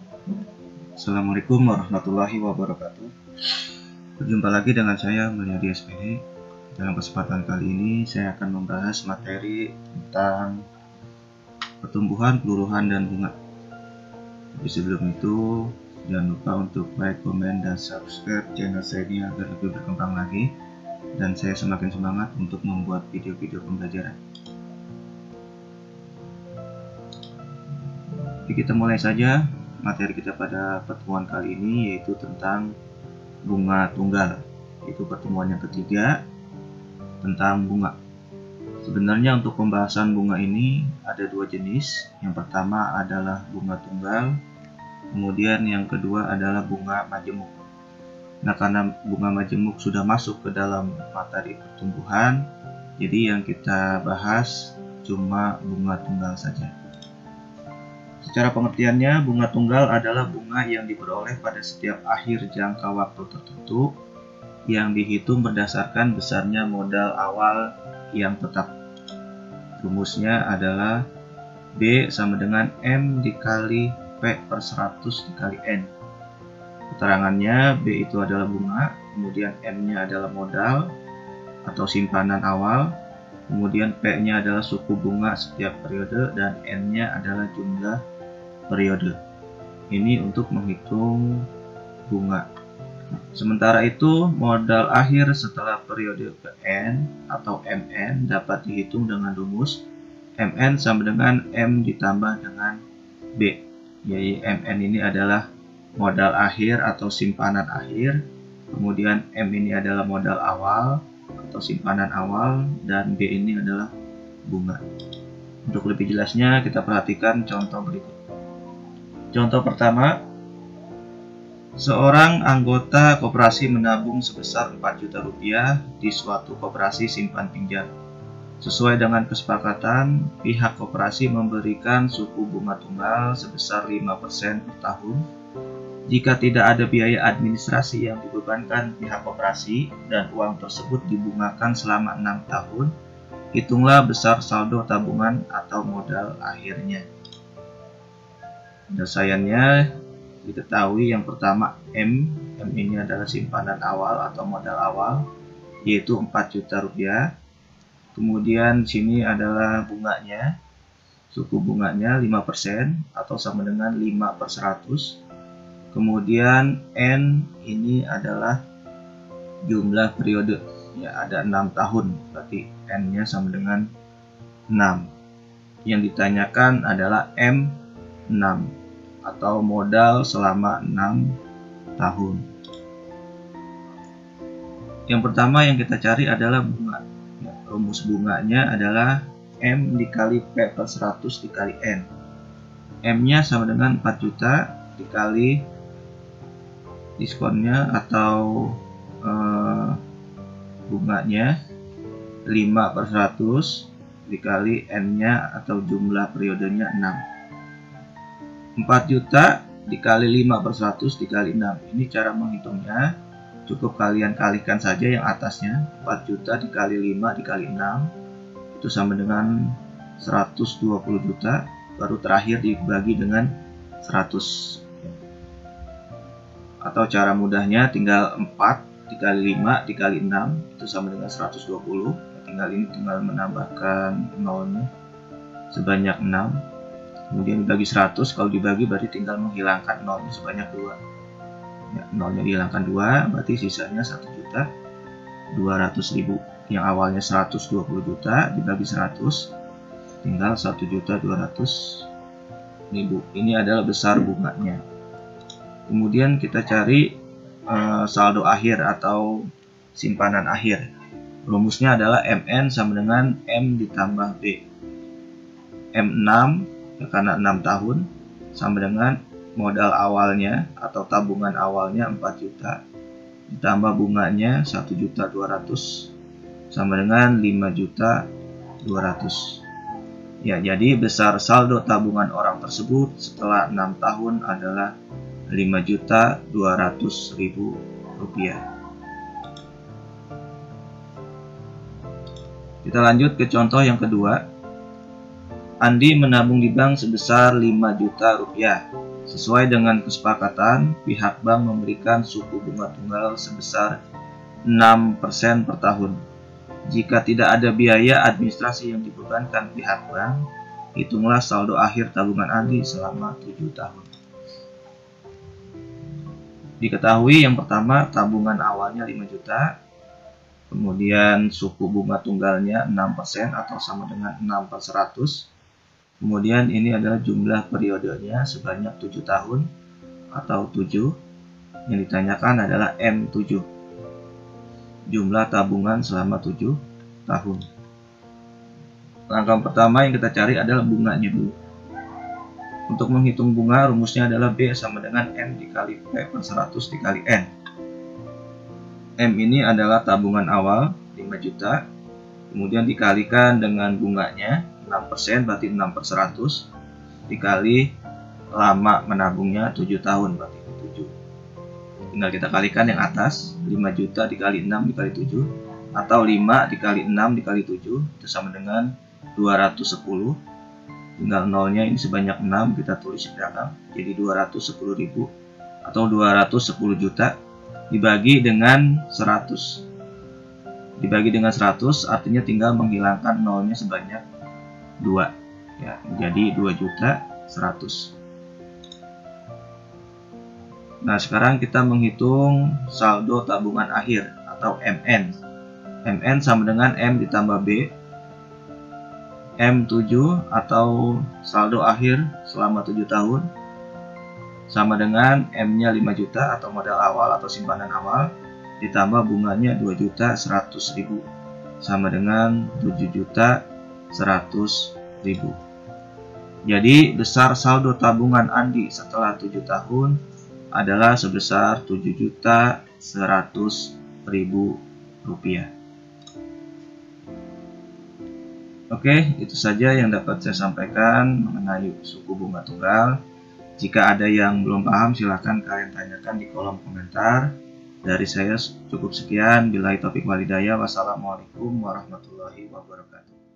Assalamualaikum warahmatullahi wabarakatuh. Berjumpa lagi dengan saya Mulyadi SPD. Dalam kesempatan kali ini saya akan membahas materi tentang pertumbuhan, peluruhan, dan bunga. Tapi sebelum itu jangan lupa untuk like, komen, dan subscribe channel saya ini agar lebih berkembang lagi dan saya semakin semangat untuk membuat video-video pembelajaran. Oke, kita mulai saja materi kita pada pertemuan kali ini, yaitu tentang bunga tunggal. Itu pertemuan yang ketiga tentang bunga. Sebenarnya untuk pembahasan bunga ini ada dua jenis. Yang pertama adalah bunga tunggal, kemudian yang kedua adalah bunga majemuk. Nah, karena bunga majemuk sudah masuk ke dalam materi pertumbuhan, jadi yang kita bahas cuma bunga tunggal saja. Secara pengertiannya, bunga tunggal adalah bunga yang diperoleh pada setiap akhir jangka waktu tertentu yang dihitung berdasarkan besarnya modal awal yang tetap. Rumusnya adalah B sama dengan M dikali P per 100 dikali N. Keterangannya, B itu adalah bunga, kemudian M-nya adalah modal atau simpanan awal, kemudian P-nya adalah suku bunga setiap periode, dan N-nya adalah jumlah periode. Ini untuk menghitung bunga. Sementara itu, modal akhir setelah periode N atau MN dapat dihitung dengan rumus MN sama dengan M ditambah dengan B. Jadi MN ini adalah modal akhir atau simpanan akhir, kemudian M ini adalah modal awal atau simpanan awal, dan B ini adalah bunga. Untuk lebih jelasnya kita perhatikan contoh berikut. Contoh pertama, seorang anggota koperasi menabung sebesar 4 juta rupiah di suatu koperasi simpan pinjam. Sesuai dengan kesepakatan, pihak koperasi memberikan suku bunga tunggal sebesar 5% per tahun. Jika tidak ada biaya administrasi yang dibebankan pihak koperasi dan uang tersebut dibungakan selama 6 tahun, hitunglah besar saldo tabungan atau modal akhirnya. Penyelesaiannya diketahui yang pertama M ini adalah simpanan awal atau modal awal, yaitu 4 juta rupiah. Kemudian sini adalah bunganya, suku bunganya 5% atau sama dengan 5 per 100. Kemudian N ini adalah jumlah periode, ya ada 6 tahun, berarti N-nya sama dengan 6. Yang ditanyakan adalah M6 atau modal selama 6 tahun. Yang pertama yang kita cari adalah bunga. Ya, rumus bunganya adalah M dikali P per 100 dikali N. M-nya sama dengan 4 juta dikali diskonnya atau bunganya 5 per 100 dikali N-nya atau jumlah periodenya 6. 4 juta dikali 5 per 100 dikali 6. Ini cara menghitungnya. Cukup kalian kalikan saja yang atasnya. 4 juta dikali 5 dikali 6 itu sama dengan 120 juta. Baru terakhir dibagi dengan 100. Atau cara mudahnya tinggal 4 dikali 5 dikali 6 itu sama dengan 120. Tinggal menambahkan nolnya sebanyak 6. Kemudian dibagi 100, kalau dibagi berarti tinggal menghilangkan nolnya sebanyak 2. Ya, nolnya dihilangkan 2, berarti sisanya 1.200.000. Yang awalnya 120 juta dibagi 100, tinggal 1.200.000. Ini adalah besar bunganya. Kemudian kita cari saldo akhir atau simpanan akhir. Rumusnya adalah MN sama dengan M ditambah B. M6 karena 6 tahun sama dengan modal awalnya atau tabungan awalnya 4 juta ditambah bunganya 1.200.000 sama dengan 5.200.000. Ya, jadi besar saldo tabungan orang tersebut setelah 6 tahun adalah 5.200.000 rupiah. Kita lanjut ke contoh yang kedua. Andi menabung di bank sebesar 5 juta rupiah. Sesuai dengan kesepakatan, pihak bank memberikan suku bunga tunggal sebesar 6% per tahun. Jika tidak ada biaya administrasi yang dibebankan pihak bank, hitunglah saldo akhir tabungan Andi selama 7 tahun. Diketahui yang pertama tabungan awalnya 5 juta, kemudian suku bunga tunggalnya 6% atau sama dengan 6 per 100. Kemudian ini adalah jumlah periodenya sebanyak 7 tahun atau 7. Yang ditanyakan adalah M7. Jumlah tabungan selama 7 tahun. Langkah pertama yang kita cari adalah bunganya dulu. Untuk menghitung bunga, rumusnya adalah B sama dengan M dikali P per 100 dikali N. M ini adalah tabungan awal 5 juta, kemudian dikalikan dengan bunganya 6%, berarti 6 per 100, dikali lama menabungnya 7 tahun, berarti 7. Tinggal kita kalikan yang atas, 5 juta dikali 6 dikali 7, atau 5 dikali 6 dikali 7, itu sama dengan 210. Tinggal nolnya ini sebanyak 6 kita tulis di belakang, jadi 210.000 atau 210 juta dibagi dengan 100. Dibagi dengan 100 artinya tinggal menghilangkan nolnya sebanyak 2 ya, menjadi 2.100.000. Nah, sekarang kita menghitung saldo tabungan akhir atau MN. MN sama dengan M ditambah B. M7 atau saldo akhir selama 7 tahun sama dengan M-nya 5 juta atau modal awal atau simpanan awal ditambah bunganya 2.100.000 sama dengan 7.100.000. Jadi besar saldo tabungan Andi setelah 7 tahun adalah sebesar 7.100.000 rupiah. Oke, itu saja yang dapat saya sampaikan mengenai suku bunga tunggal. Jika ada yang belum paham, silahkan kalian tanyakan di kolom komentar. Dari saya cukup sekian. Billahi taufiq wal hidayah. Wassalamualaikum warahmatullahi wabarakatuh.